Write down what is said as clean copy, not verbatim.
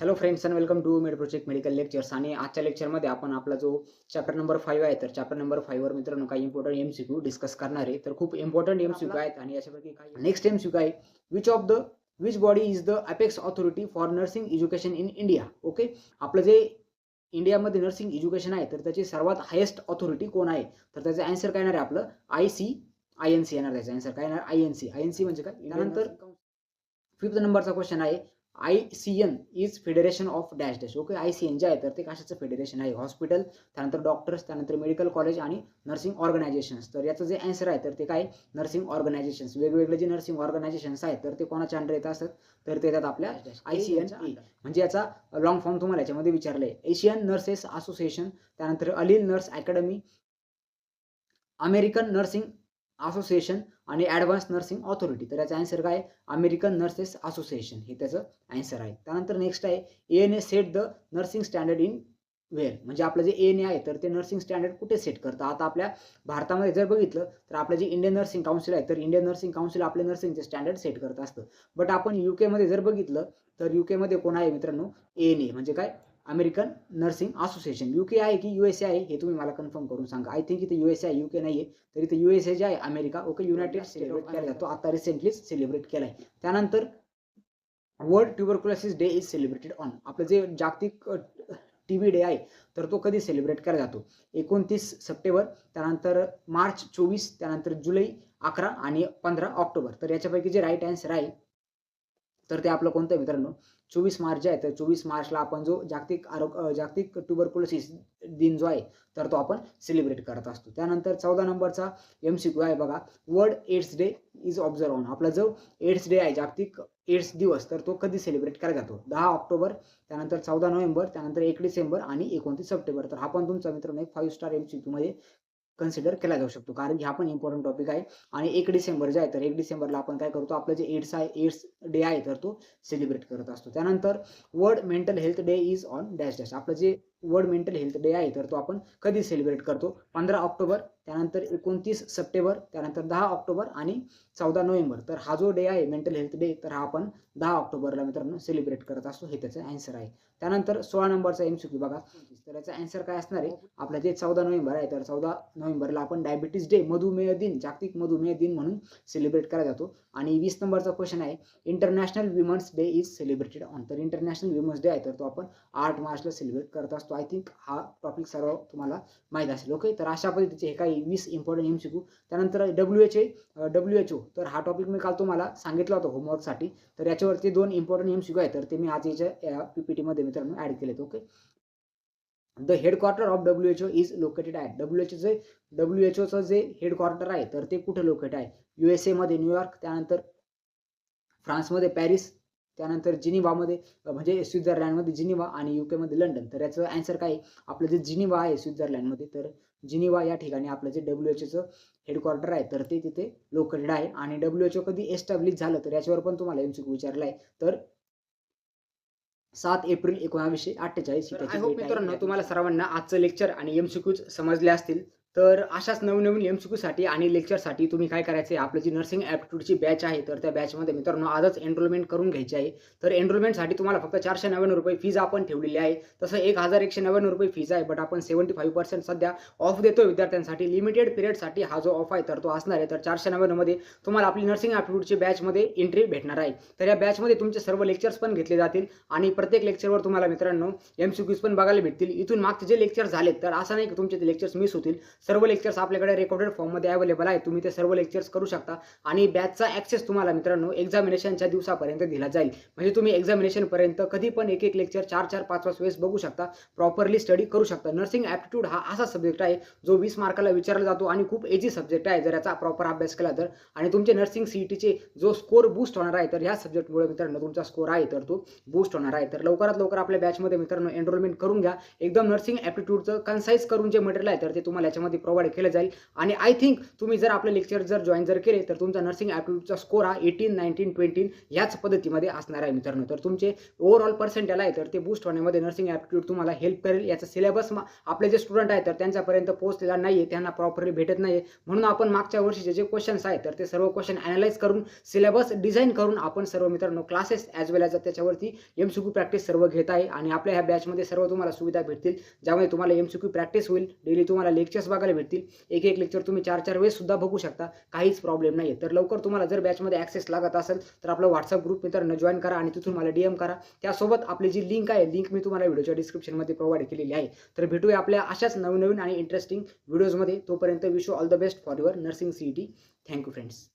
Hello friends and welcome to med project medical lectures. आणि आजच्या लेक्चरमध्ये आपण आपला जो चॅप्टर नंबर 5 आहे, तर चॅप्टर नंबर 5 वर मित्रांनो काही इम्पॉर्टंट एमसीक्यू डिस्कस करणार आहे. तर खूप इम्पॉर्टंट एमसीक्यू आहेत आणि याच्यापैकी काही नेक्स्ट एमसीक्यू आहे, which body is the apex authority for nursing education in India. Okay, आपलं जे इंडियामध्ये नर्सिंग एज्युकेशन आहे तर त्याची सर्वात हायेस्ट ऑथॉरिटी कोण आहे? तर त्याचं आन्सर काय येणार आहे आपलं आयएनसी येणार. त्याचं आन्सर काय येणार? आयएनसी म्हणजे काय? त्यानंतर 5th नंबरचा क्वेश्चन आहे, ICN is federation of dash dash. Okay, ICN जे आहे तर ते कशाचं फेडरेशन आहे? हॉस्पिटल, त्यानंतर डॉक्टर्स, त्यानंतर मेडिकल कॉलेज आणि नर्सिंग ऑर्गनायझेशन्स. तर याचं जे आन्सर आहे तर ते काय? Nursing organisations. वेगवेगळे जे नर्सिंग ऑर्गनायझेशन्स आहेत तर ते कोणाच्या अंडर येत असतात? तर ते येतात आपल्या आयसीएन. म्हणजे याचा लॉंग फॉर्म तुम्हाला याच्यामध्ये विचारलंय, एशियन नर्सेस असोसिएशन, त्यानंतर अलील nurse academy, American nursing association आणि ॲडव्हान्स नर्सिंग ऑथॉरिटी. तर याचा आन्सर काय? अमेरिकन नर्सेस असोसिएशन हे त्याचं आन्सर आहे. त्यानंतर नेक्स्ट आहे, ANA set the nursing standard in where. म्हणजे आपलं जे एएनए आहे तर ते नर्सिंग स्टँडर्ड कुठे सेट करतं? आता आपल्या भारतामध्ये जर बघितलं तर आपलं जे इंडियन नर्सिंग काउन्सिल आहे तर इंडियन नर्सिंग काउन्सिल आपले नर्सिंगचे स्टँडर्ड सेट करत असतं. बट आपण यूकेमध्ये जर बघितलं तर यूकेमध्ये कोण आहे मित्रांनो? एएनए म्हणजे काय? American nursing association. यूके आहे की यूएसए आहे हे तुम्ही मला कन्फर्म करून सांगा. आय थिंक इथे यूएसए आहे, यूके नाहीये. तर इथे यूएसए जे आहे अमेरिका, ओके, युनायटेड सेलिब्रेट केला जातो, आता रिसेंटलीच सेलिब्रेट केलाय. त्यानंतर world tuberculosis day is celebrated on. आपलं जे जागतिक टीबी डे आहे तर तो कधी सेलिब्रेट केला जातो? 29 सप्टेंबर, त्यानंतर मार्च 24, त्यानंतर जुलै 11 आणि 15 ऑक्टोबर. तर याच्यापैकी जे राईट आन्सर आहे तर ते आपलं कोणतं मित्रांनो? 24 मार्च जे आहे तर 24 मार्चला आपण जो जागतिक ट्युबरक्युलोसिस दिन जो आहे तर तो आपण सेलिब्रेट करत असतो. त्यानंतर 14 नंबरचा एमसीक्यू आहे बघा, world AIDS day is observe on. आपला जो एड्स डे आहे, जागतिक एड्स दिवस, तर तो कधी सेलिब्रेट केला जातो? 10 ऑक्टोबर, त्यानंतर 14 नोव्हेंबर, त्यानंतर 1 डिसेंबर आणि 29 सप्टेंबर. तर हा पण तुमचा मित्रांनो एक 5 स्टार एमसीक्यू मध्ये कन्सिडर केला जाऊ शकतो, कारण की हा पण इम्पॉर्टंट टॉपिक आहे. आणि 1 डिसेंबर जे आहे तर 1 डिसेंबरला आपण काय करतो? आपलं जे एड्स डे आहे तर तो सेलिब्रेट करत असतो. त्यानंतर world mental health day is on dash dash. आपलं जे वर्ल्ड मेंटल हेल्थ डे आहे तर तो आपण कधी सेलिब्रेट करतो? 15 ऑक्टोबर, त्यानंतर 29 सप्टेंबर, त्यानंतर 10 ऑक्टोबर आणि 14 नोव्हेंबर. तर हा जो डे आहे मेंटल हेल्थ डे तर हा आपण 10 ऑक्टोबरला मित्रांनो सेलिब्रेट करत असतो, हे त्याचं आन्सर आहे. त्यानंतर 16 नंबरचा एमसीक्यू बघा, तर याचा आन्सर काय असणार आहे? आपलं जे 14 नोव्हेंबर आहे तर 14 नोव्हेंबरला आपण डायबिटीज डे, मधुमेह दिन, जागतिक मधुमेह दिन म्हणून सेलिब्रेट केला जातो. आणि 20 नंबरचा क्वेश्चन आहे, international women's day is celebrated on. तर इंटरनॅशनल विमन्स डे आहे तर तो आपण 8 मार्चला सेलिब्रेट करत असतो. आय थिंक हा टॉपिक सर्व तुम्हाला माहीत असेल. ओके, तर अशा पद्धतीचे हे काही 20 इम्पॉर्टंट एमसीक्यू. त्यानंतर डब्ल्यूएचओ, तर हा टॉपिक मी काल तुम्हाला सांगितला होता होमवर्कसाठी, तर याच्यावरती 2 इम्पॉर्टंट एमसीक्यू आहेत तर ते मी आज याच्या पीपीटी मध्ये मित्रांनो ऍड केलेत. Okay, the headquarter of WHO is located at. डब्ल्यूएचओचं जे हेडक्वार्टर आहे तर ते कुठे लोकेट आहे? युएसए मध्ये न्यूयॉर्क, त्यानंतर फ्रान्समध्ये पॅरिस, त्यानंतर जिनिव्हामध्ये म्हणजे स्वित्झर्लंडमध्ये जिनिव्हा आणि यूकेमध्ये लंडन. तर याचं आन्सर काय? आपलं जे जिनिव्हा आहे स्वित्झर्लंडमध्ये, तर जिनिव्हा या ठिकाणी आपलं जे डब्ल्यूएचओचं हेडक्वार्टर आहे तर ते तिथे लोकेटेड आहे. आणि डब्ल्यूएचओ कधी एस्टॅब्लिश झालं तर याच्यावर पण तुम्हाला एमसीक्यू विचारलाय, तर 7 एप्रिल 1948. आय होप मित्रांनो तुम्हाला सर्वांना आजचं लेक्चर आणि एमसीक्यूज समजले असतील. तर अशाच नवीन एमसीक्यूसाठी आणि लेक्चरसाठी तुम्ही काय करायचं आहे, आपली जी नर्सिंग ॲप्टिट्यूडची बॅच आहे तर त्या बॅचमध्ये मित्रांनो आजच एनरोलमेंट करून घ्यायची आहे. तर एनरोलमेंटसाठी तुम्हाला फक्त 499 रुपये फीज आपण ठेवलेली आहे. तसं 1199 रुपये फीज आहे, बट आपण 75% सध्या ऑफ देतो विद्यार्थ्यांसाठी. लिमिटेड पिरियडसाठी हा जो ऑफ आहे तर तो असणार आहे. तर 499 मध्ये तुम्हाला आपली नर्सिंग ॲप्टिट्यूडची बॅचमध्ये एंट्री भेटणार आहे. तर या बॅचमध्ये तुमचे सर्व लेक्चर्स पण घेतले जातील आणि प्रत्येक लेक्चरवर तुम्हाला मित्रांनो एमसीक्यूज पण बघायला भेटतील. इथून मागचे जे लेक्चर झालेत तर असं नाही की तुमचे ते लेक्चर्स मिस होतील. सर्व लेक्चर्स आपल्याकडे रेकॉर्डेड फॉर्ममध्ये अवेलेबल आहे, तुम्ही ते सर्व लेक्चर्स करू शकता. आणि बॅचचा ॲक्सेस तुम्हाला मित्रांनो एक्झामिनेशनच्या दिवसापर्यंत दिला जाईल. म्हणजे तुम्ही एक्झामिनेशनपर्यंत कधी पण एक लेक्चर 4-4, 5-5 वेळेस बघू शकता, प्रॉपरली स्टडी करू शकता. नर्सिंग ॲप्टिट्यूड हा असा सब्जेक्ट आहे जो 20 मार्काला विचारला जातो आणि खूप इझी सब्जेक्ट आहे जर याचा प्रॉपर अभ्यास केला तर. आणि तुमचे नर्सिंग सीईटीचे जो स्कोर बूस्ट होणार आहे तर ह्या सब्जेक्टमुळे मित्रांनो तुमचा स्कोर आहे तर तो बूस्ट होणार आहे. तर लवकरात लवकर आपल्या बॅचमध्ये मित्रांनो एनरोलमेंट करून घ्या. एकदम नर्सिंग ॲप्टिट्यूडचं कन्साइज करून जे मटेरियल आहे तर ते तुम्हाला याच्यामध्ये डिस्क्रिप्शनमध्ये प्रोव्हाइड केलं जाईल. आणि आय थिंक तुम्ही जर आपले लेक्चर जर जॉईन जर केले तर तुमचा नर्सिंग ॲप्टिट्यूडचा स्कोर हा 18, 19, 20 ह्याच पद्धतीमध्ये असणार आहे मित्रांनो. तर तुमचे ओव्हरऑल पर्सेंटेज आहे तर ते बूस्ट होण्यामध्ये नर्सिंग ॲप्टिट्यूड तुम्हाला हेल्प करेल. याचा सिलेबस आपले जे स्टुडंट आहेत तर त्यांच्यापर्यंत पोहोचलेला नाही आहे, त्यांना प्रॉपरली भेटत नाही आहे. म्हणून आपण मागच्या वर्षीचे जे क्वेश्चन्स आहेत तर ते सर्व क्वेश्चन ॲनालाइज करून सिलेबस डिझाईन करून आपण सर्व मित्रांनो क्लासेस ॲज वेल ॲज त्याच्यावरती MCQ प्रॅक्टिस सर्व घेत आहे. आणि आपल्या ह्या बॅचमध्ये सर्व तुम्हाला सुविधा भेटतील, ज्यामध्ये तुम्हाला MCQ प्रॅक्टिस होईल. डेली तुम्हाला लेक्चर्स बघायला भेटतील. एक लेक्चर तुम्ही 4-4 वेळेस सुद्धा बघू शकता, काहीच प्रॉब्लेम नाही आहे. तर लवकर तुम्हाला जर बॅचमध्ये ॲक्सेस लागत असेल तर आपला WhatsApp ग्रुप मित्रांनो जॉईन करा आणि तिथून मला DM करा. त्यासोबत आपली जी लिंक आहे, लिंक मी तुम्हाला व्हिडिओच्या डिस्क्रिप्शनमध्ये प्रोव्हाइड केलेली आहे. तर भेटूया आपल्या अशाच नवीन आणि इंटरेस्टिंग व्हिडिओजमध्ये. तोपर्यंत wish you all the best for your nursing CET. Thank you friends.